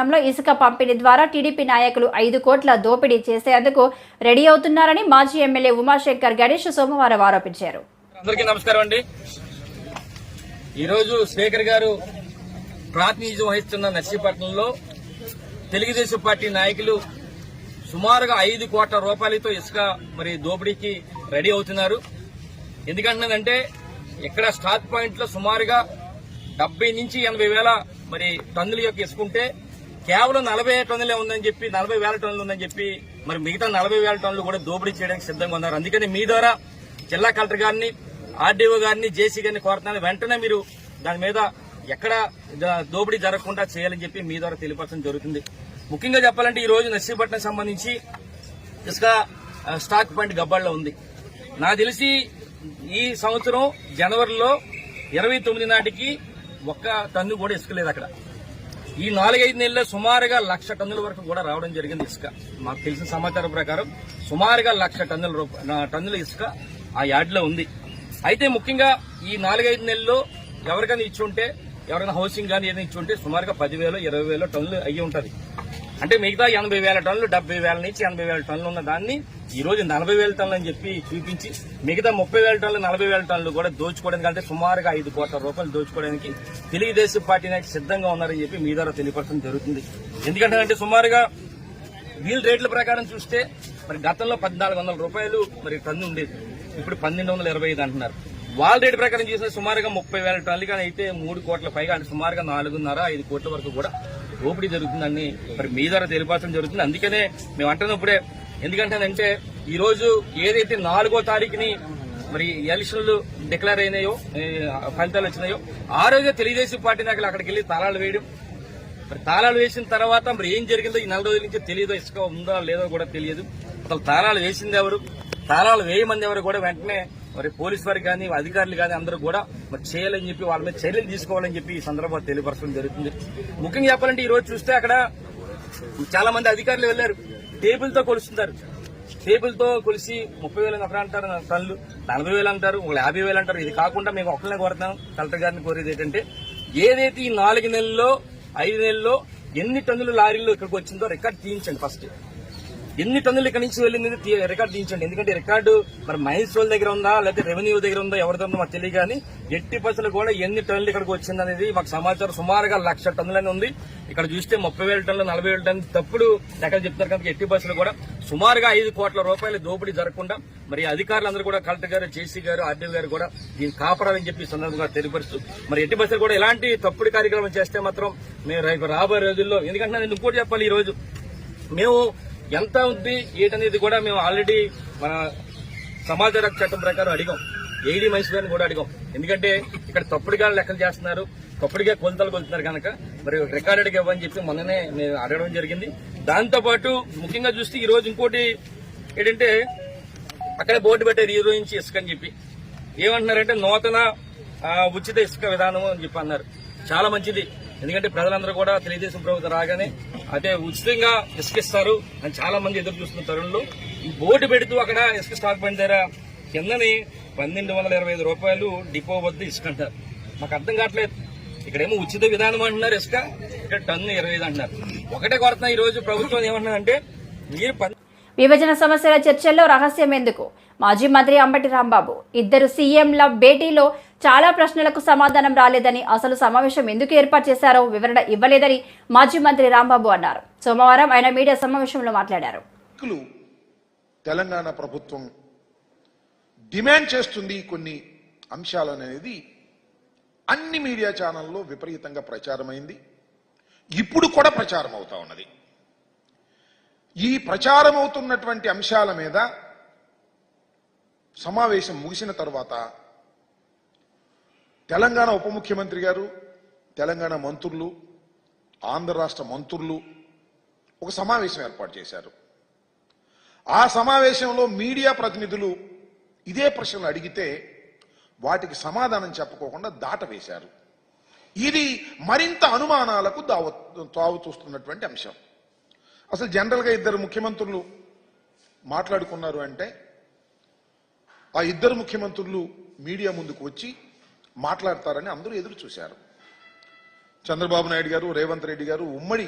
నర్సీపట్నంలో ఇసుక పంపిణీ ద్వారా టీడీపీ నాయకులు 5 కోట్ల దోపిడీ చేసేందుకు రెడీ అవుతున్నారని మాజీ ఎమ్మెల్యే ఉమాశంకర్ గణేష్ సోమవారం ఆరోపించారు. అందరికీ నమస్కారం అండి. ఈరోజు స్పీకర్ గారు ప్రాతినిధ్యం వహిస్తున్న నర్సీపట్నంలో తెలుగుదేశం పార్టీ నాయకులు సుమారుగా 5 కోట్ల రూపాయలతో ఇసుక దోపిడీకి రెడీ అవుతున్నారు. ఎందుకంటే ఇక్కడ స్టాక్ పాయింట్ లో సుమారుగా 70 నుంచి 80 వేల టన్నుల యొక్క ఇసుకుంటే కేవలం 40 టన్నులే ఉందని చెప్పి 40 వేల టన్నులు ఉందని చెప్పి మిగతా 40 వేల టన్నులు కూడా దోపిడీ చేయడానికి సిద్ధంగా ఉన్నారు. అందుకని మీ ద్వారా జిల్లా కలెక్టర్ గారిని, ఆర్డీఓ గారిని, జేసీ గారిని కోరుతున్నాను, వెంటనే మీరు దాని మీద ఎక్కడ దోపిడీ జరగకుండా చేయాలని చెప్పి మీ ద్వారా తెలియపరచడం జరుగుతుంది. ముఖ్యంగా చెప్పాలంటే ఈ రోజు నర్సీపట్నం సంబంధించి ఇసుక స్టాక్ పాయింట్ గబ్బాళ్ళలో ఉంది. నాకు తెలిసి ఈ సంవత్సరం జనవరిలో 29 నాటికి 1 టన్ను కూడా ఇసుక లేదు అక్కడ. ఈ 4-5 నెలల్లో సుమారుగా 1,00,000 టన్నుల వరకు కూడా రావడం జరిగింది ఇసుక. మాకు తెలిసిన సమాచారం ప్రకారం సుమారుగా 1,00,000 టన్నుల ఇసుక ఆ యార్డులో ఉంది. అయితే ముఖ్యంగా ఈ 4-5 నెలల్లో ఎవరికైనా ఇచ్చుంటే, ఎవరైనా హౌసింగ్ కానీ ఏదైనా ఇచ్చుంటే సుమారుగా 10,000, 20,000 టన్నులు అయ్యి ఉంటుంది. అంటే మిగతా 80,000 టన్నులు, 70,000 నుంచి 80,000 టన్నులు ఉన్న దాన్ని ఈ రోజు 40,000 టన్నులు అని చెప్పి చూపించి మిగతా 30,000 టన్నులు, 40,000 టన్నులు కూడా దోచుకోవడానికి, అంటే సుమారుగా 5 కోట్ల రూపాయలు దోచుకోవడానికి తెలుగుదేశం పార్టీ నాయకులు సిద్ధంగా ఉన్నారని చెప్పి మీ ద్వారా తెలియపరచడం జరుగుతుంది. ఎందుకంటే సుమారుగా వీళ్ళ రేట్ల ప్రకారం చూస్తే గతంలో 1,400 రూపాయలు టన్ను ఉండేది, ఇప్పుడు 1,225 అంటున్నారు. వాళ్ళ రేటు ప్రకారం చేసిన సుమారుగా 30,000 టన్నులు కానీ అయితే 3 కోట్ల పైగా, అంటే సుమారుగా 4.5-5 కోట్ల వరకు కూడా దోపిడీ జరుగుతుందని మీ ద్వారా తెలియపరచడం జరుగుతుంది. అందుకనే మేము అంటున్నప్పుడే, ఎందుకంటే ఈ రోజు ఏదైతే 4వ తారీఖుని ఎలక్షన్లు డిక్లేర్ అయినాయో, ఫలితాలు వచ్చినాయో, ఆ రోజే తెలుగుదేశం పార్టీ నాయకులు అక్కడికి వెళ్లి తాళాలు వేయడం, తాళాలు వేసిన తర్వాత ఏం జరిగిందో ఈ 4 రోజుల నుంచి తెలియదు, ఇసుక ఉందో లేదో కూడా తెలియదు. అసలు తాళాలు వేసింది ఎవరు, తాళాలు వేయమంది ఎవరు కూడా వెంటనే పోలీసు వారికి కానీ, అధికారులు కానీ అందరూ కూడా చేయాలని చెప్పి వాళ్ళ మీద చర్యలు తీసుకోవాలని చెప్పి ఈ సందర్భంగా తెలియపరచడం జరుగుతుంది. ముఖ్యంగా చెప్పాలంటే ఈ రోజు చూస్తే అక్కడ చాలా మంది అధికారులు వెళ్లారు, టేబుల్ తో కొలుస్తున్నారు. టేబుల్ తో కొలిసి 30,000 ఒకరు అంటారు, టన్నులు 40,000 అంటారు, 50,000 అంటారు. ఇది కాకుండా మేము ఒకరినే కోరుతున్నాం, కలెక్టర్ గారిని కోరేది ఏంటంటే ఏదైతే ఈ 4 నెలల్లో 5 నెలల్లో ఎన్ని టన్నులు లారీల్లో ఇక్కడికి వచ్చిందో రికార్డు తీయించండి. ఫస్ట్ ఎన్ని టన్నులు ఇక్కడి నుంచి వెళ్ళింది రికార్డు తీయించండి. ఎందుకంటే రికార్డు మైన్స్ వాళ్ళ దగ్గర ఉందా, లేకపోతే రెవెన్యూ దగ్గర ఉందా, ఎవరిదో ఉందో మాకు తెలియదు. కానీ ఎట్టి బస్సులు కూడా ఎన్ని టన్నులు ఇక్కడికి వచ్చిందనేది మాకు సమాచారం సుమారుగా 1,00,000 టన్నులని ఉంది. ఇక్కడ చూస్తే 30,000 టన్నులు, 40,000 టన్నులు తప్పుడు లెక్కలు చెప్తారు. కనుక ఎట్టి బస్సులు కూడా సుమారుగా 5 కోట్ల రూపాయల దోపిడీ జరగకుండా అధికారులందరూ కూడా, కలెక్టర్ గారు, జేసీ గారు, ఆర్డీఓ గారు కూడా దీన్ని కాపాడాలని చెప్పి సందర్భంగా తెలియపరుస్తూ ఎట్టి బస్సులు కూడా ఎలాంటి తప్పుడు కార్యక్రమం చేస్తే మాత్రం మేము రాబోయే రోజుల్లో, ఎందుకంటే నేను ఇంకోటి చెప్పాలి, ఈ రోజు మేము ఎంత ఉంది ఏంటనేది కూడా మేము ఆల్రెడీ మన సమాచార చట్టం ప్రకారం అడిగాం, ఏడీ మనిషి గారిని కూడా అడిగాం. ఎందుకంటే ఇక్కడ తప్పుడుగా లెక్కలు చేస్తున్నారు, తప్పుడుగా కొలతలు కొలుతున్నారు కనుక రికార్డెడ్గా ఇవ్వని చెప్పి మొన్ననే మేము అడగడం జరిగింది. దాంతోపాటు ముఖ్యంగా చూస్తే ఈ రోజు ఇంకోటి ఏంటంటే అక్కడే బోర్డు పెట్టారు, ఈ రోజు నుంచి ఇసుక అని చెప్పి. ఏమంటున్నారంటే నూతన ఉచిత ఇసుక విధానం అని చెప్పి అన్నారు. చాలా మంచిది, ఎందుకంటే ప్రజలందరూ కూడా తెలుగుదేశం ప్రభుత్వం రాగానే అదే ఉచితంగా ఇసుకిస్తారు అని చాలా మంది ఎదురు చూస్తున్న తరుణంలో ఈ బోర్డు పెడుతూ అక్కడ ఇసుక స్టాక్ పాయింట్ దగ్గర కిందని 1,225 రూపాయలు డిపో వద్ద ఇసుక అంటారు. మాకు అర్థం కావట్లేదు. ఇక్కడేమో ఉచిత విధానం అంటున్నారు ఇసుక, ఇక్కడ టన్ను 25 అంటున్నారు. ఒకటే కొడుతున్నా ఈ రోజు ప్రభుత్వం ఏమంటున్నారంటే మీరు విభజన సమస్యల చర్చల్లో రహస్యం ఎందుకు? మాజీ మంత్రి అంబటి రాంబాబు. ఇద్దరు సీఎంల భేటీలో చాలా ప్రశ్నలకు సమాధానం రాలేదని, అసలు సమావేశం ఎందుకు ఏర్పాటు చేశారో వివరణ ఇవ్వలేదని మాజీ మంత్రి రాంబాబు అన్నారు. సోమవారం ఆయన మీడియా సమావేశంలో మాట్లాడారు. తెలంగాణ ప్రభుత్వం డిమాండ్ చేస్తుంది కొన్ని అంశాలనేది అన్ని మీడియా ఛానల్లో విపరీతంగా ప్రచారమైంది. ఇప్పుడు కూడా ప్రచారం అవుతా ఉన్నది. ఈ ప్రచారం అవుతున్నటువంటి అంశాల మీద సమావేశం ముగిసిన తర్వాత తెలంగాణ ఉప ముఖ్యమంత్రి గారు, తెలంగాణ మంత్రులు, ఆంధ్ర రాష్ట్ర మంత్రులు ఒక సమావేశం ఏర్పాటు చేశారు. ఆ సమావేశంలో మీడియా ప్రతినిధులు ఇదే ప్రశ్నలు అడిగితే వాటికి సమాధానం చెప్పుకోకుండా దాటవేశారు. ఇది మరింత అనుమానాలకు తావు చూస్తున్నటువంటి అంశం. అసలు జనరల్గా ఇద్దరు ముఖ్యమంత్రులు మాట్లాడుకున్నారు అంటే ఆ ఇద్దరు ముఖ్యమంత్రులు మీడియా ముందుకు వచ్చి మాట్లాడతారని అందరూ ఎదురు చూశారు. చంద్రబాబు నాయుడు గారు, రేవంత్ రెడ్డి గారు ఉమ్మడి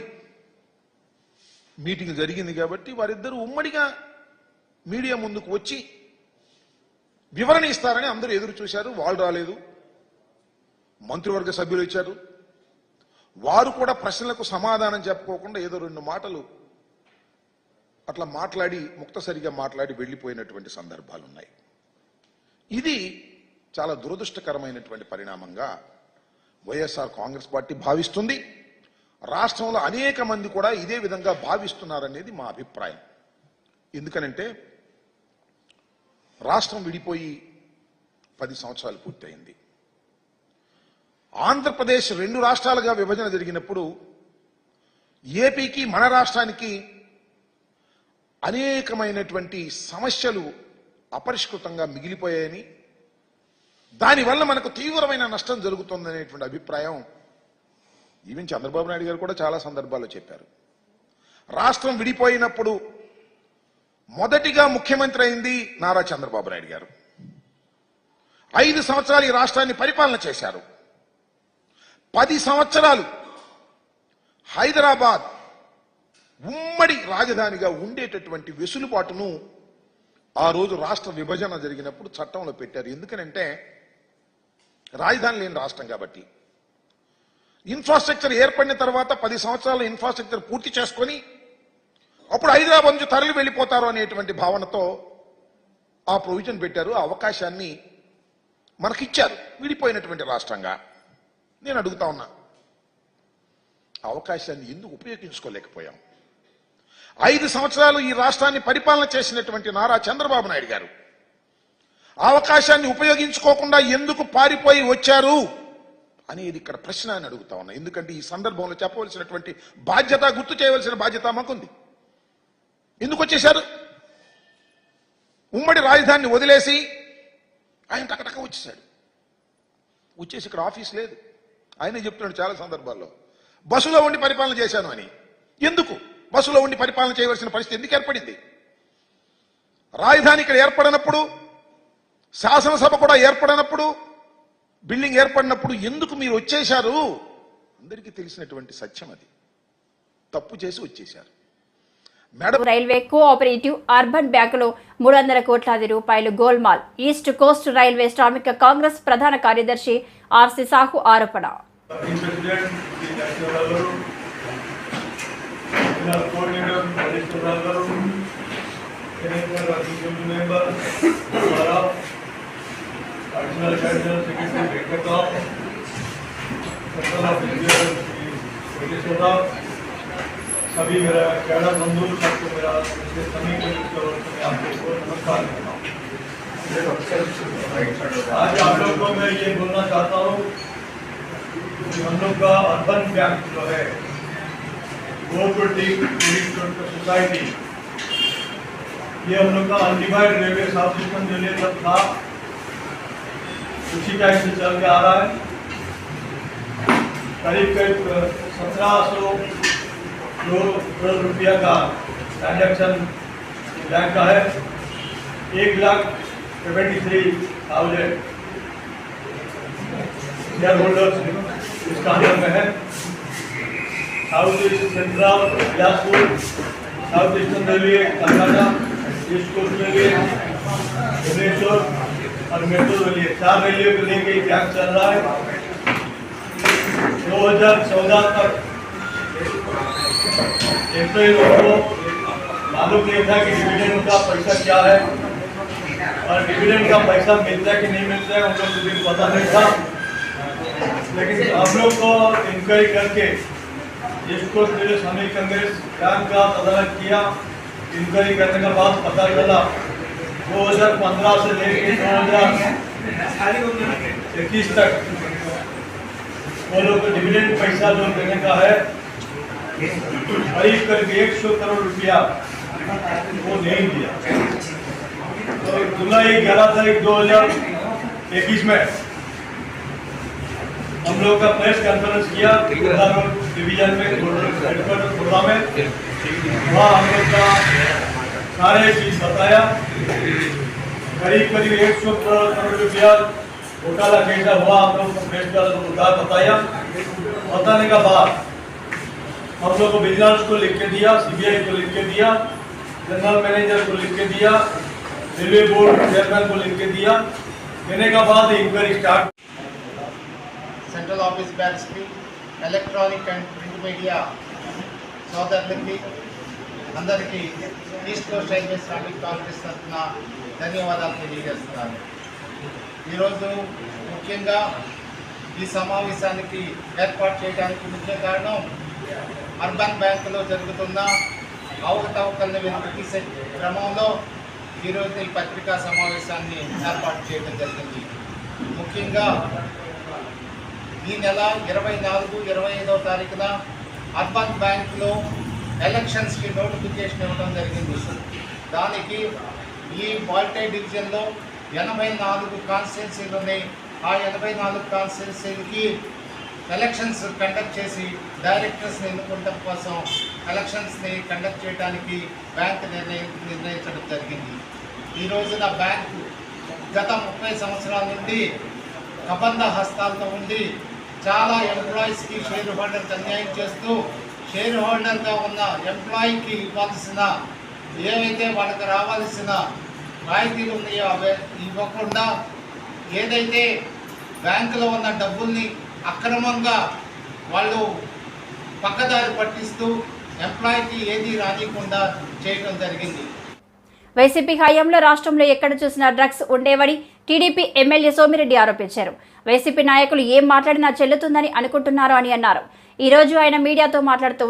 మీటింగ్ జరిగింది కాబట్టి వారిద్దరూ ఉమ్మడిగా మీడియా ముందుకు వచ్చి వివరణ ఇస్తారని అందరూ ఎదురు చూశారు. వాళ్ళు రాలేదు, మంత్రివర్గ సభ్యులు ఇచ్చారు. వారు కూడా ప్రశ్నలకు సమాధానం చెప్పుకోకుండా ఏదో 2 మాటలు అట్లా మాట్లాడి ముక్తసరిగా మాట్లాడి వెళ్లిపోయినటువంటి సందర్భాలు ఉన్నాయి. ఇది చాలా దురదృష్టకరమైనటువంటి పరిణామంగా వైఎస్ఆర్ కాంగ్రెస్ పార్టీ భావిస్తుంది. రాష్ట్రంలో అనేక మంది కూడా ఇదే విధంగా భావిస్తున్నారనేది మా అభిప్రాయం. ఎందుకనంటే రాష్ట్రం విడిపోయి 10 సంవత్సరాలు పూర్తయింది. ఆంధ్రప్రదేశ్ 2 రాష్ట్రాలుగా విభజన జరిగినప్పుడు ఏపీకి మన రాష్ట్రానికి అనేకమైనటువంటి సమస్యలు అపరిష్కృతంగా మిగిలిపోయాయని, దానివల్ల మనకు తీవ్రమైన నష్టం జరుగుతుందనేటువంటి అభిప్రాయం ఈవెన్ చంద్రబాబు నాయుడు గారు కూడా చాలా సందర్భాల్లో చెప్పారు. రాష్ట్రం విడిపోయినప్పుడు మొదటిగా ముఖ్యమంత్రి అయింది నారా చంద్రబాబు నాయుడు గారు. 5 సంవత్సరాలు ఈ రాష్ట్రాన్ని పరిపాలన చేశారు. 10 సంవత్సరాలు హైదరాబాద్ ఉమ్మడి రాజధానిగా ఉండేటటువంటి వెసులుబాటును ఆ రోజు రాష్ట్ర విభజన జరిగినప్పుడు చట్టంలో పెట్టారు. ఎందుకనంటే రాజధాని లేని రాష్ట్రం కాబట్టి. ఇన్ఫ్రాస్ట్రక్చర్ ఏర్పడిన తర్వాత 10 సంవత్సరాల ఇన్ఫ్రాస్ట్రక్చర్ పూర్తి చేసుకొని అప్పుడు హైదరాబాద్ నుంచి తరలి వెళ్ళిపోతారు అనేటువంటి భావనతో ఆ ప్రొవిజన్ పెట్టారు. ఆ అవకాశాన్ని మనకిచ్చారు విడిపోయినటువంటి రాష్ట్రంగా. నేను అడుగుతా ఉన్నా, అవకాశాన్ని ఎందుకు ఉపయోగించుకోలేకపోయాం? 5 సంవత్సరాలు ఈ రాష్ట్రాన్ని పరిపాలన చేసినటువంటి నారా చంద్రబాబు నాయుడు గారు అవకాశాన్ని ఉపయోగించుకోకుండా ఎందుకు పారిపోయి వచ్చారు అనేది ఇక్కడ ప్రశ్న అని అడుగుతా ఉన్నా. ఎందుకంటే ఈ సందర్భంలో చెప్పవలసినటువంటి బాధ్యత, గుర్తు చేయవలసిన బాధ్యత మాకుంది. ఎందుకు వచ్చేశారు? ఉమ్మడి రాజధానిని వదిలేసి ఆయన టకటక వచ్చేసాడు. వచ్చేసి ఇక్కడ ఆఫీస్ లేదు. ఆయనే చెప్తున్నాడు చాలా సందర్భాల్లో, బస్సులో ఉండి పరిపాలన చేశాను అని. ఎందుకు బస్సులో ఉండి పరిపాలన చేయవలసిన పరిస్థితి ఎందుకు ఏర్పడింది? రాజధాని ఇక్కడ ఏర్పడినప్పుడు, శాసనసభ కూడా ఏర్పడినప్పుడు, బిల్డింగ్ ఏర్పడినప్పుడు ఎందుకు మీరు వచ్చేశారు? అందరికీ తెలిసినటువంటి సత్యం అది. తప్పు చేసి వచ్చేశారు. రైల్వే కోఆపరేటివ్ అర్బన్ బ్యాంకులో 300 కోట్లాది రూపాయలు గోల్మాల్. ఈస్ట్ కోస్ట్ రైల్వే శ్రామిక కాంగ్రెస్ ప్రధాన కార్యదర్శి ఆర్సి సాహు ఆరోపణ. सभी मेरा कैडर बंधु सबको मेरा सभी आपको नमस्कार करता हूँ। आज आप लोग को मैं ये बोलना चाहता हूँ कि हम लोग का अर्बन बैंक जो है कोऑपरेटिव सोसाइटी, ये हम लोग का अनडिवाइड रेलवे सब सिस्टम जो ये सब था उसी टाइप से चल के आ रहा है। करीब 1700 करोड़ रुपया का ट्रांजैक्शन बैंक का है। 1,73,000 शेयर होल्डर्स इसका अंदर में है। South east central Bilaspur, south eastern railway Calcutta, east coast railway Bhubaneswar और मेट्रो रेलवे, 4 रेलवे को लेके बैंक चल रहा है। 2014 तक एम्प्लॉय लोगों को मालूम नहीं था कि डिविडेंड का पैसा क्या है और डिविडेंड का पैसा मिलता है कि नहीं मिलता है, उनको भी पता नहीं था। लेकिन हम लोग को इंक्वायरी करके जिसको श्रमिक कांग्रेस बैंक का तदारक किया, इंक्वायरी करने के बाद पता चला 2015 से लेकर 2021 तक वो लोग को डिविडेंड पैसा जो देने का है करीब 100 करोड़ रुपया वो नहीं दिया। तो जुलाई 11 तारीख 2021 में हम लोग का प्रेस कॉन्फ्रेंस किया डिवीजन में, हेडक्वार्टर खुर्दा में। वहाँ हम लोग का सारे चीज बताया। करीब 100 करोड़ रुपया घोटाला कैसा हुआ हम लोग को प्रेस का बताया। बताने का बाद हम लोग को विजिलेंस को लिख के दिया, सीबीआई को लिख के दिया, जनरल मैनेजर को लिख के दिया, रेलवे बोर्ड चेयरमैन को लिख के दिया। देने के बाद इंक्वायरी स्टार्ट। సెంట్రల్ ఆఫీస్ బ్యాచ్కి ఎలక్ట్రానిక్ అండ్ ప్రింట్ మీడియా సోదరులకి అందరికీ east coast railway traffic congress తరఫున ధన్యవాదాలు తెలియజేస్తున్నాను. ఈరోజు ముఖ్యంగా ఈ సమావేశానికి ఏర్పాటు చేయడానికి ముఖ్య కారణం అర్బన్ బ్యాంకులో జరుగుతున్న అవకతవకలను వెలికితీసే క్రమంలో ఈరోజు ఈ పత్రికా సమావేశాన్ని ఏర్పాటు చేయడం జరిగింది. ముఖ్యంగా ఈ నెల 24, 25వ తారీఖున అర్బన్ బ్యాంకులో ఎలక్షన్స్కి నోటిఫికేషన్ ఇవ్వడం జరిగింది. దానికి ఈ బాల్టే డివిజన్లో 84 కాన్స్టిట్యున్సీలు ఉన్నాయి. ఆ 84 కాన్స్టిట్యున్సీలకి ఎలక్షన్స్ కండక్ట్ చేసి డైరెక్టర్స్ని ఎన్నుకోవడం కోసం ఎలక్షన్స్ని కండక్ట్ చేయడానికి బ్యాంక్ నిర్ణయించడం జరిగింది. ఈ రోజున బ్యాంకు గత 30 సంవత్సరాల నుండి కబంధ హస్తాలతో ఉండి చాలా ఎంప్లాయీస్కి షేర్ హోల్డర్కి అన్యాయం చేస్తూ షేర్ హోల్డర్గా ఉన్న ఎంప్లాయీకి ఇవ్వాల్సిన ఏవైతే వాళ్ళకి రావాల్సిన రాయితీలు ఉన్నాయో అవి ఇవ్వకుండా ఏదైతే బ్యాంకులో ఉన్న డబ్బుల్ని అక్రమంగా వాళ్ళు పక్కదారి పట్టిస్తూ ఎంప్లాయీకి ఏది రానియకుండా చేయడం జరిగింది. వైసీపీ హయాంలో రాష్ట్రంలో ఎక్కడ చూసినా డ్రగ్స్ ఉండేవని టీడీపీ ఎమ్మెల్యే సోమిరెడ్డి ఆరోపించారు. వైసీపీ నాయకులు ఏం మాట్లాడినా చెల్లుతుందని అనుకుంటున్నారు అని అన్నారు. ఈ రోజు ఆయన మీడియాతో మాట్లాడుతూ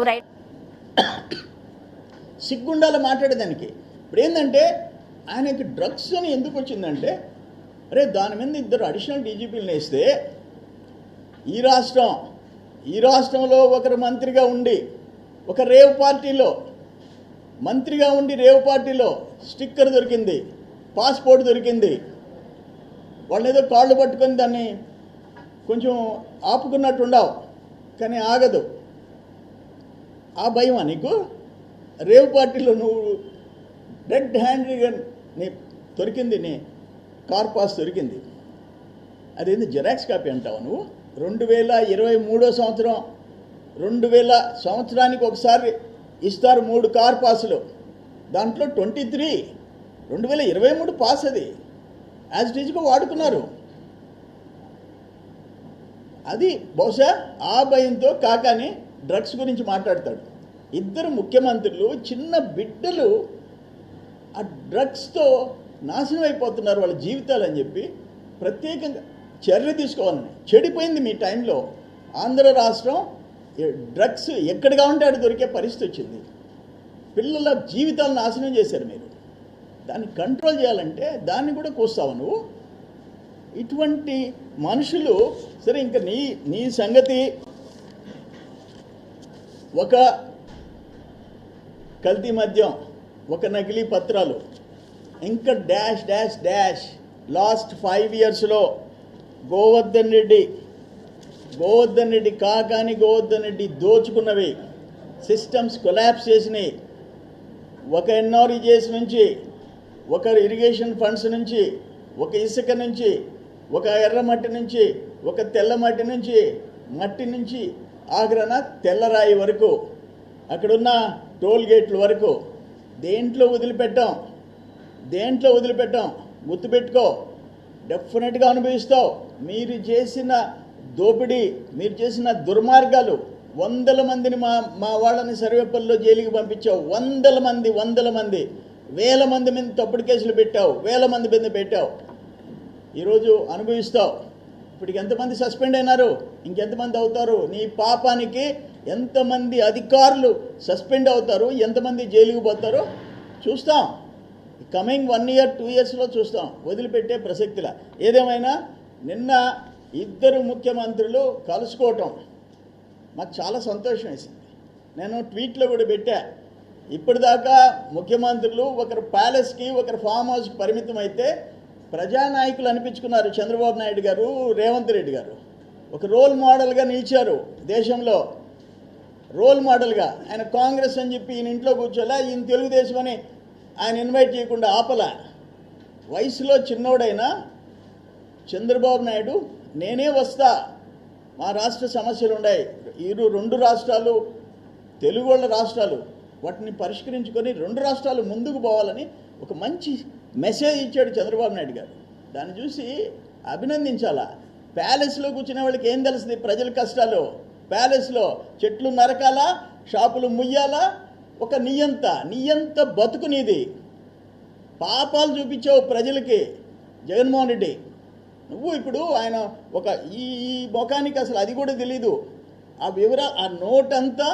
సిగ్గుండాల మాట్లాడేదానికి ఇప్పుడు ఏంటంటే ఆయనకి డ్రగ్స్ అని ఎందుకు వచ్చిందంటే, అరే దాని మీద 2 అడిషనల్ డీజీపీలను వేస్తే ఈ రాష్ట్రంలో ఒకరు మంత్రిగా ఉండి ఒక రేవ్ పార్టీలో మంత్రిగా ఉండి రేవ్ పార్టీలో స్టిక్కర్ దొరికింది, పాస్పోర్ట్ దొరికింది. వాళ్ళని ఏదో కాళ్ళు పట్టుకొని దాన్ని కొంచెం ఆపుకున్నట్టుండవు, కానీ ఆగదు. ఆ భయమా నీకు? రేవ్ పార్టీలో నువ్వు రెడ్ హ్యాండ్గా నీ దొరికింది, నీ కార్ పాస్ దొరికింది. అదేంది జిరాక్స్ కాపీ అంటావు నువ్వు? 2023 సంవత్సరం 2000 సంవత్సరానికి ఒకసారి ఇస్తారు 3 కార్ పాసులు. దాంట్లో 23 2023 పాస్ అది యాజ్ ఇట్ ఈజ్గా వాడుకున్నారు. అది బహుశా ఆ భయంతో కాకాని డ్రగ్స్ గురించి మాట్లాడతాడు. 2 ముఖ్యమంత్రులు చిన్న బిడ్డలు ఆ డ్రగ్స్తో నాశనం అయిపోతున్నారు వాళ్ళ జీవితాలు అని చెప్పి ప్రత్యేకంగా చర్య తీసుకోవాలని. చెడిపోయింది మీ టైంలో. ఆంధ్ర రాష్ట్రం డ్రగ్స్ ఎక్కడ కావాలంటే అక్కడ దొరికే పరిస్థితి వచ్చింది. పిల్లల జీవితాలు నాశనం చేశారు మీరు. దాన్ని కంట్రోల్ చేయాలంటే దాన్ని కూడా కూస్తావు నువ్వు. ఇటువంటి మనుషులు సరే. ఇంకా నీ సంగతి ఒక కల్తీ మద్యం, ఒక నకిలీ పత్రాలు, ఇంకా డాష్ డాష్ డాష్. లాస్ట్ 5 ఇయర్స్లో గోవర్ధన్ రెడ్డి కాకాని గోవర్ధన్ రెడ్డి దోచుకున్నవి, సిస్టమ్స్ కొలాప్స్ చేసినాయి. ఒక ఎన్ఆర్ఈజేస్ నుంచి, ఒక ఇరిగేషన్ ఫండ్స్ నుంచి, ఒక ఇసుక నుంచి, ఒక ఎర్రమట్టి నుంచి, ఒక తెల్లమట్టి నుంచి, మట్టి నుంచి ఆగ్రహణ తెల్లరాయి వరకు, అక్కడున్న టోల్ గేట్ల వరకు దేంట్లో వదిలిపెట్టాం. గుర్తుపెట్టుకో, డెఫినెట్గా అనుభవిస్తావు. మీరు చేసిన దోపిడీ, మీరు చేసిన దుర్మార్గాలు, 100 మందిని మా వాళ్ళని సర్వేపల్లిలో జైలుకి పంపించావు. 100 మంది 1000 మంది మీద తప్పుడు కేసులు పెట్టావు, 1000 మంది మీద పెట్టావు. ఈరోజు అనుభవిస్తావు. ఇప్పటికి ఎంతమంది సస్పెండ్ అయినారు, ఇంకెంతమంది అవుతారు? నీ పాపానికి ఎంతమంది అధికారులు సస్పెండ్ అవుతారు, ఎంతమంది జైలుకి పోతారో చూస్తాం. కమింగ్ 1 ఇయర్ 2 ఇయర్స్లో చూస్తాం. వదిలిపెట్టే ప్రసక్తిలా. ఏదేమైనా నిన్న 2 ముఖ్యమంత్రులు కలుసుకోవటం మాకు చాలా సంతోషం వేసింది. నేను ట్వీట్లో కూడా పెట్టా. ఇప్పటిదాకా ముఖ్యమంత్రులు ఒకరు ప్యాలెస్కి, ఒకరు ఫామ్ హౌస్కి పరిమితం అయితే ప్రజానాయకులు అనిపించుకున్నారు. చంద్రబాబు నాయుడు గారు, రేవంత్ రెడ్డి గారు ఒక రోల్ మోడల్గా నిలిచారు. దేశంలో రోల్ మోడల్గా. ఆయన కాంగ్రెస్ అని చెప్పి ఈయన ఇంట్లో కూర్చోలే, ఈయన తెలుగుదేశం అని ఆయన ఇన్వైట్ చేయకుండా ఆపలా. వయసులో చిన్నోడైనా చంద్రబాబు నాయుడు నేనే వస్తా, మా రాష్ట్ర సమస్యలు ఉన్నాయి, 2 రాష్ట్రాలు తెలుగు వాళ్ళ రాష్ట్రాలు వాటిని పరిష్కరించుకొని 2 రాష్ట్రాలు ముందుకు పోవాలని ఒక మంచి మెసేజ్ ఇచ్చాడు చంద్రబాబు నాయుడు గారు. దాన్ని చూసి అభినందించాలా. ప్యాలెస్లో కూర్చునే వాళ్ళకి ఏం తెలుస్తుంది ప్రజల కష్టాలు? ప్యాలెస్లో చెట్లు నరకాలా, షాపులు ముయ్యాలా, ఒక నియంత బతుకు నీది. పాపాలు చూపించావు ప్రజలకి జగన్మోహన్ రెడ్డి. నువ్వు ఇప్పుడు ఆయన ఒక ఈ ముఖానికి అసలు అది కూడా తెలీదు. ఆ ఆ నోట్ అంతా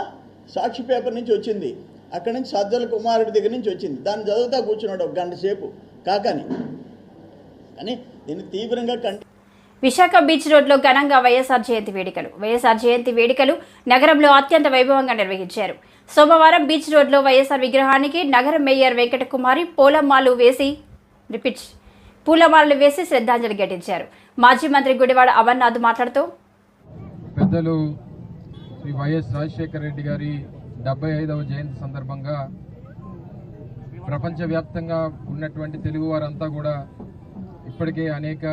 సాక్షి పేపర్ నుంచి వచ్చింది, అక్కడి నుంచి సజ్జల కుమారుడి దగ్గర నుంచి వచ్చింది. దాన్ని చదువుతా కూర్చున్నాడు 1 గంట సేపు కాకని. కానీ దీన్ని తీవ్రంగా విశాఖ బీచ్ రోడ్లో ఘనంగా వైఎస్ఆర్ జయంతి వేడుకలు నగరంలో అత్యంత వైభవంగా నిర్వహించారు. సోమవారం బీచ్ రోడ్లో వైఎస్ఆర్ విగ్రహానికి నగర మేయర్ వెంకటకుమారి పూలమాలలు వేసి శ్రద్ధాంజలి ఘటించారు. మాజీ మంత్రి గుడివాడ అమర్నాథ్ మాట్లాడుతూ, పెద్దలు శ్రీ వైఎస్ రాజశేఖర రెడ్డి గారి 75వ జయంతి సందర్భంగా ప్రపంచవ్యాప్తంగా ఉన్నటువంటి తెలుగు వారంతా కూడా ఇప్పటికే అనేక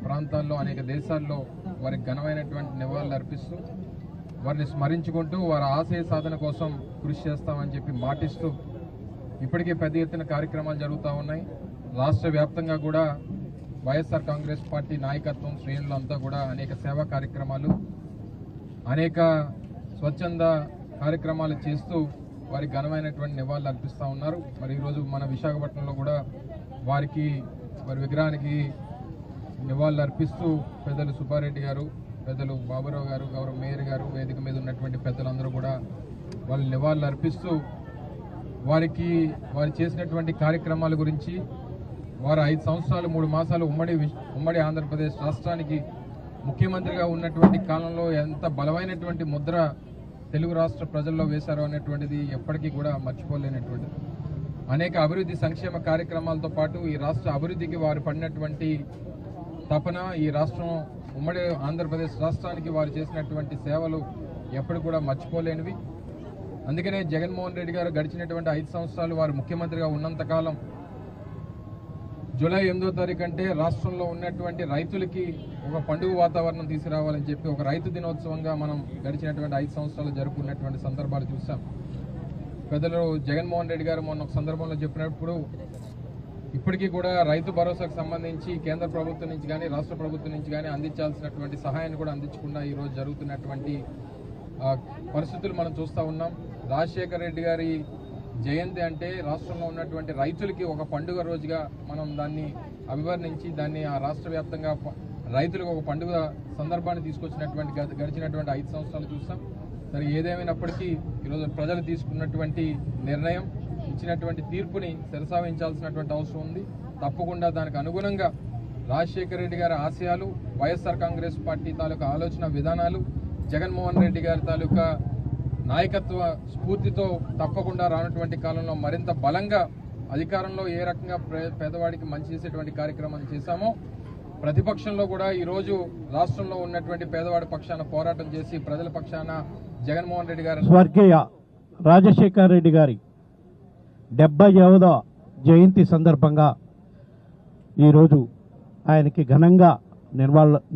ప్రాంతాల్లో, అనేక దేశాల్లో వారికి ఘనమైనటువంటి నివాళులు అర్పిస్తూ, వారిని స్మరించుకుంటూ వారి ఆశయ సాధన కోసం కృషి చేస్తామని చెప్పి మాటిస్తూ ఇప్పటికే పెద్ద ఎత్తున కార్యక్రమాలు జరుగుతూ ఉన్నాయి. రాష్ట్ర వ్యాప్తంగా కూడా వైఎస్ఆర్ కాంగ్రెస్ పార్టీ నాయకత్వం శ్రేణులు అంతా కూడా అనేక సేవా కార్యక్రమాలు, అనేక స్వచ్ఛంద కార్యక్రమాలు చేస్తూ వారికి ఘనమైనటువంటి నివాళులు అర్పిస్తూ ఉన్నారు. మరి ఈరోజు మన విశాఖపట్నంలో కూడా వారి విగ్రహానికి నివాళులు అర్పిస్తూ పెద్దలు సుబ్బారెడ్డి గారు, పెద్దలు బాబురావు గారు, గౌరవ మేయర్ గారు, వేదిక మీద ఉన్నటువంటి పెద్దలందరూ కూడా వాళ్ళు నివాళులు అర్పిస్తూ వారు చేసినటువంటి కార్యక్రమాల గురించి, వారు 5 సంవత్సరాలు 3 మాసాలు ఉమ్మడి ఆంధ్రప్రదేశ్ రాష్ట్రానికి ముఖ్యమంత్రిగా ఉన్నటువంటి కాలంలో ఎంత బలమైనటువంటి ముద్ర తెలుగు రాష్ట్ర ప్రజల్లో వేశారో అనేటువంటిది ఎప్పటికీ కూడా మర్చిపోలేనటువంటిది. అనేక అభివృద్ధి సంక్షేమ కార్యక్రమాలతో పాటు ఈ రాష్ట్ర అభివృద్ధికి వారు పడినటువంటి తపన, ఈ రాష్ట్రం ఉమ్మడి ఆంధ్రప్రదేశ్ రాష్ట్రానికి వారు చేసినటువంటి సేవలు ఎప్పుడు కూడా మర్చిపోలేనివి. అందుకనే జగన్మోహన్ రెడ్డి గారు గడిచినటువంటి 5 సంవత్సరాలు వారు ముఖ్యమంత్రిగా ఉన్నంతకాలం జూలై 8వ తారీఖు అంటే రాష్ట్రంలో ఉన్నటువంటి రైతులకి ఒక పండుగ వాతావరణం తీసుకురావాలని చెప్పి ఒక రైతు దినోత్సవంగా మనం గడిచినటువంటి 5 సంవత్సరాలు జరుపుకున్నటువంటి సందర్భాలు చూసాం. పెద్దలు జగన్మోహన్ రెడ్డి గారు మొన్న ఒక సందర్భంలో చెప్పినప్పుడు ఇప్పటికీ కూడా రైతు భరోసాకు సంబంధించి కేంద్ర ప్రభుత్వం నుంచి కానీ రాష్ట్ర ప్రభుత్వం నుంచి కానీ అందించాల్సినటువంటి సహాయాన్ని కూడా అందించకుండా ఈరోజు జరుగుతున్నటువంటి పరిస్థితులు మనం చూస్తూ ఉన్నాం. రాజశేఖర రెడ్డి గారి జయంతి అంటే రాష్ట్రంలో ఉన్నటువంటి రైతులకి ఒక పండుగ రోజుగా మనం దాన్ని అభివర్ణించి దాన్ని ఆ రాష్ట్ర వ్యాప్తంగా రైతులకు ఒక పండుగ సందర్భాన్ని తీసుకొచ్చినటువంటి గడిచినటువంటి 5 సంవత్సరాలు చూస్తాం. సరే, ఏదేమైనప్పటికీ ఈరోజు ప్రజలు తీసుకున్నటువంటి నిర్ణయం, ఇచ్చినటువంటి తీర్పుని శిరసావహించాల్సినటువంటి అవసరం ఉంది. తప్పకుండా దానికి అనుగుణంగా రాజశేఖర రెడ్డి గారి ఆశయాలు, వైఎస్ఆర్ కాంగ్రెస్ పార్టీ తాలూకా ఆలోచన విధానాలు, జగన్మోహన్ రెడ్డి గారి తాలూకా నాయకత్వ స్ఫూర్తితో తప్పకుండా రానటువంటి కాలంలో మరింత బలంగా అధికారంలో ఏ రకంగా పేదవాడికి మంచి చేసేటువంటి కార్యక్రమాలు చేశామో ప్రతిపక్షంలో కూడా ఈరోజు రాష్ట్రంలో ఉన్నటువంటి పేదవాడి పక్షాన పోరాటం చేసి ప్రజల పక్షాన జగన్మోహన్ రెడ్డి గారు స్వర్గీయ రాజశేఖర రెడ్డి గారి 75వ జయంతి సందర్భంగా ఈరోజు ఆయనకి ఘనంగా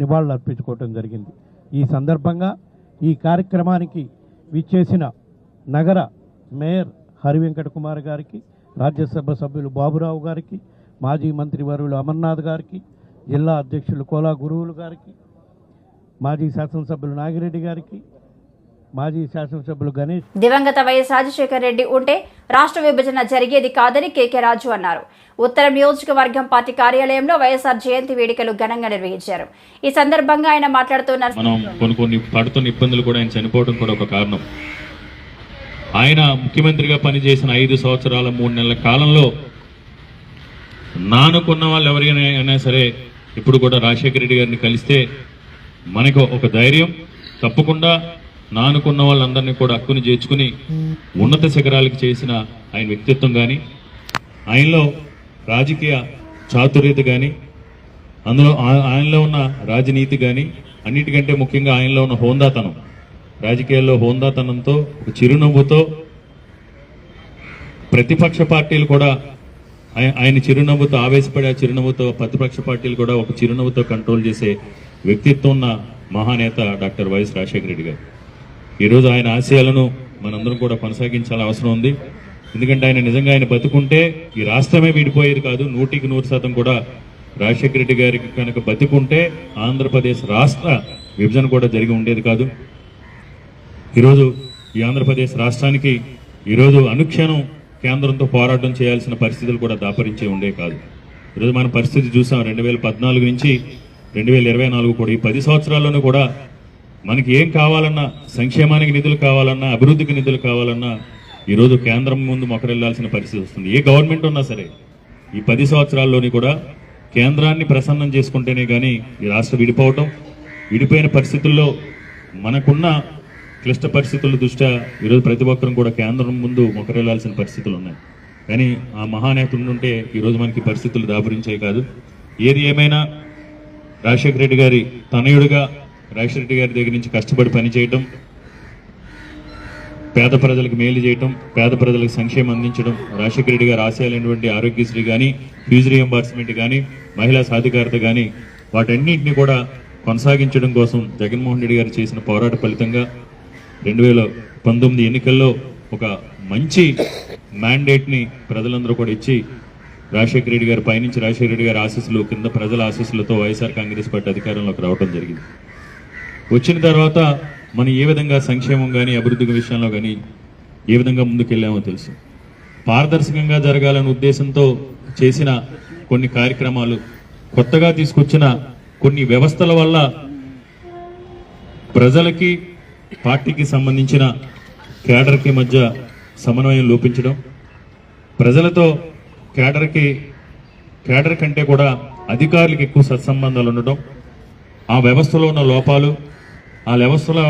నివాళులు అర్పించుకోవటం జరిగింది. ఈ సందర్భంగా ఈ కార్యక్రమానికి విచ్చేసిన నగర మేయర్ హరివెంకట కుమార్ గారికి, రాజ్యసభ సభ్యులు బాబురావు గారికి, మాజీ మంత్రివర్యులు అమర్నాథ్ గారికి, జిల్లా అధ్యక్షులు కోలా గురువులు గారికి, మాజీ శాసనసభ్యులు నాగిరెడ్డి గారికి, మాజీ శాసనసభ్యులు గణేష్. దివంగత వైఎస్ రాజశేఖర రెడ్డి ఉంటే రాష్ట్ర విభజన జరిగేది కాదని కేకే రాజు అన్నారు. ఉత్తరం నియోజకవర్గం పార్టీ కార్యాలయంలో వైఎస్ఆర్ జయంతి వేడుకలు ఘనంగా నిర్వహించారు. ఈ సందర్భంగా ఆయన మాట్లాడుతున్నారు. మనం కొన్ని పడుతున్న ఇబ్బందులు కూడా ఆయన చనిపోవడం కూడా ఒక కారణం. ఆయన ముఖ్యమంత్రిగా పనిచేసిన 5 సంవత్సరాల 3 నెలల కాలంలో నానుకున్న వాళ్ళు ఎవరికైనా సరే ఇప్పుడు కూడా రాజశేఖర రెడ్డి గారిని కలిస్తే మనకు ఒక ధైర్యం, తప్పకుండా నానుకున్న వాళ్ళందరినీ కూడా హక్కుని చేర్చుకుని ఉన్నత శిఖరాలకు చేసిన ఆయన వ్యక్తిత్వం కానీ, ఆయనలో రాజకీయ చాతుర్యత కానీ, అందులో ఆయనలో ఉన్న రాజనీతి కానీ, అన్నిటికంటే ముఖ్యంగా ఆయనలో ఉన్న హోందాతనం, రాజకీయాల్లో హోందాతనంతో ఒక చిరునవ్వుతో ప్రతిపక్ష పార్టీలు కూడా ఆయన చిరునవ్వుతో ఆవేశపడే చిరునవ్వుతో ప్రతిపక్ష పార్టీలు కూడా ఒక చిరునవ్వుతో కంట్రోల్ చేసే వ్యక్తిత్వం ఉన్న మహానేత డాక్టర్ వైఎస్ రాజశేఖర రెడ్డి గారు. ఈరోజు ఆయన ఆశయాలను మనందరం కూడా కొనసాగించాల్సిన అవసరం ఉంది. ఎందుకంటే ఆయన నిజంగా ఆయన బతుకుంటే ఈ రాష్ట్రమే విడిపోయేది కాదు. 100% కూడా రాజశేఖర రెడ్డి గారికి కనుక బతుకుంటే ఆంధ్రప్రదేశ్ రాష్ట్ర విభజన కూడా జరిగి ఉండేది కాదు. ఈరోజు ఈ ఆంధ్రప్రదేశ్ రాష్ట్రానికి ఈరోజు అనుక్షణం కేంద్రంతో పోరాటం చేయాల్సిన పరిస్థితులు కూడా దాపరించే ఉండే కాదు. ఈరోజు మన పరిస్థితి చూసాం. 2014 నుంచి 2024 కూడా ఈ 10 సంవత్సరాల్లోనూ కూడా మనకి ఏం కావాలన్నా, సంక్షేమానికి నిధులు కావాలన్నా, అభివృద్ధికి నిధులు కావాలన్నా ఈరోజు కేంద్రం ముందు మొకరెళ్లాల్సిన పరిస్థితి వస్తుంది. ఏ గవర్నమెంట్ ఉన్నా సరే ఈ 10 సంవత్సరాల్లోని కూడా కేంద్రాన్ని ప్రసన్నం చేసుకుంటేనే కానీ ఈ రాష్ట్రం విడిపోయిన పరిస్థితుల్లో మనకున్న క్లిష్ట పరిస్థితుల దృష్ట్యా ఈరోజు ప్రతి ఒక్కరం కూడా కేంద్రం ముందు మొకరెళ్లాల్సిన పరిస్థితులు ఉన్నాయి. కానీ ఆ మహానేతలు ఉంటే ఈరోజు మనకి పరిస్థితులు దాపురించాయి కాదు. ఏది ఏమైనా రాజశేఖర రెడ్డి గారి తనయుడిగా రాజశేఖర రెడ్డి గారి దగ్గర నుంచి కష్టపడి పనిచేయటం, పేద ప్రజలకు మేలు చేయటం, పేద ప్రజలకు సంక్షేమం అందించడం, రాజశేఖర రెడ్డి గారి ఆశయాలైనటువంటి ఆరోగ్యశ్రీ కానీ, ఫీజు రియంబర్స్మెంట్ కానీ, మహిళా సాధికారత కానీ వాటన్నింటినీ కూడా కొనసాగించడం కోసం జగన్మోహన్ రెడ్డి గారు చేసిన పోరాట ఫలితంగా 2019 ఎన్నికల్లో ఒక మంచి మ్యాండేట్ని ప్రజలందరూ కూడా ఇచ్చి రాజశేఖర రెడ్డి గారి పైనుంచి రాజశేఖర రెడ్డి గారి ఆశీస్సులు కింద ప్రజల ఆశీస్సులతో వైఎస్ఆర్ కాంగ్రెస్ పార్టీ అధికారంలోకి రావడం జరిగింది. వచ్చిన తర్వాత మనం ఏ విధంగా సంక్షేమం కానీ అభివృద్ధి విషయంలో కానీ ఏ విధంగా ముందుకెళ్ళామో తెలుసు. పారదర్శకంగా జరగాలనే ఉద్దేశంతో చేసిన కొన్ని కార్యక్రమాలు, కొత్తగా తీసుకొచ్చిన కొన్ని వ్యవస్థల వల్ల ప్రజలకి పార్టీకి సంబంధించిన కేడర్కి మధ్య సమన్వయం లోపించడం, ప్రజలతో కేడర్ కంటే కూడా అధికారులకు ఎక్కువ సత్సంబంధాలు ఉండటం, ఆ వ్యవస్థలో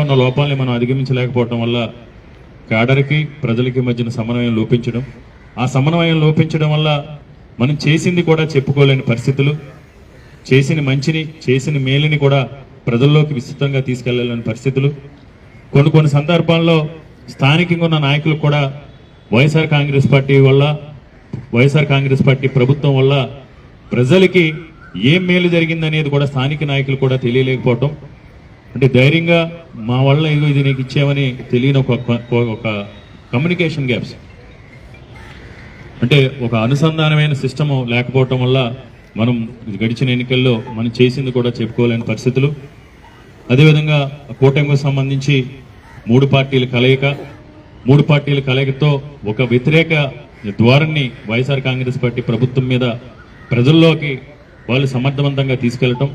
ఉన్న లోపాలని మనం అధిగమించలేకపోవడం వల్ల కేడర్కి ప్రజలకి మధ్యన సమన్వయం లోపించడం, ఆ సమన్వయం లోపించడం వల్ల మనం చేసింది కూడా చెప్పుకోలేని పరిస్థితులు, చేసిన మంచిని చేసిన మేలుని కూడా ప్రజల్లోకి విస్తృతంగా తీసుకెళ్లాలని పరిస్థితులు, కొన్ని సందర్భాల్లో స్థానికంగా ఉన్న నాయకులు కూడా వైఎస్ఆర్ కాంగ్రెస్ పార్టీ ప్రభుత్వం వల్ల ప్రజలకి ఏం మేలు జరిగిందనేది కూడా స్థానిక నాయకులు కూడా తెలియలేకపోవటం, అంటే ధైర్యంగా మా వల్ల ఇది నీకు ఇచ్చామని తెలియని ఒక కమ్యూనికేషన్ గ్యాప్స్, అంటే ఒక అనుసంధానమైన సిస్టమ్ లేకపోవటం వల్ల మనం గడిచిన ఎన్నికల్లో మనం చేసింది కూడా చెప్పుకోలేని పరిస్థితులు. అదేవిధంగా కూటమికి సంబంధించి 3 పార్టీల కలయికతో ఒక వ్యతిరేక ద్వారాన్ని వైఎస్ఆర్ కాంగ్రెస్ పార్టీ ప్రభుత్వం మీద ప్రజల్లోకి వాళ్ళు సమర్థవంతంగా తీసుకెళ్లటం,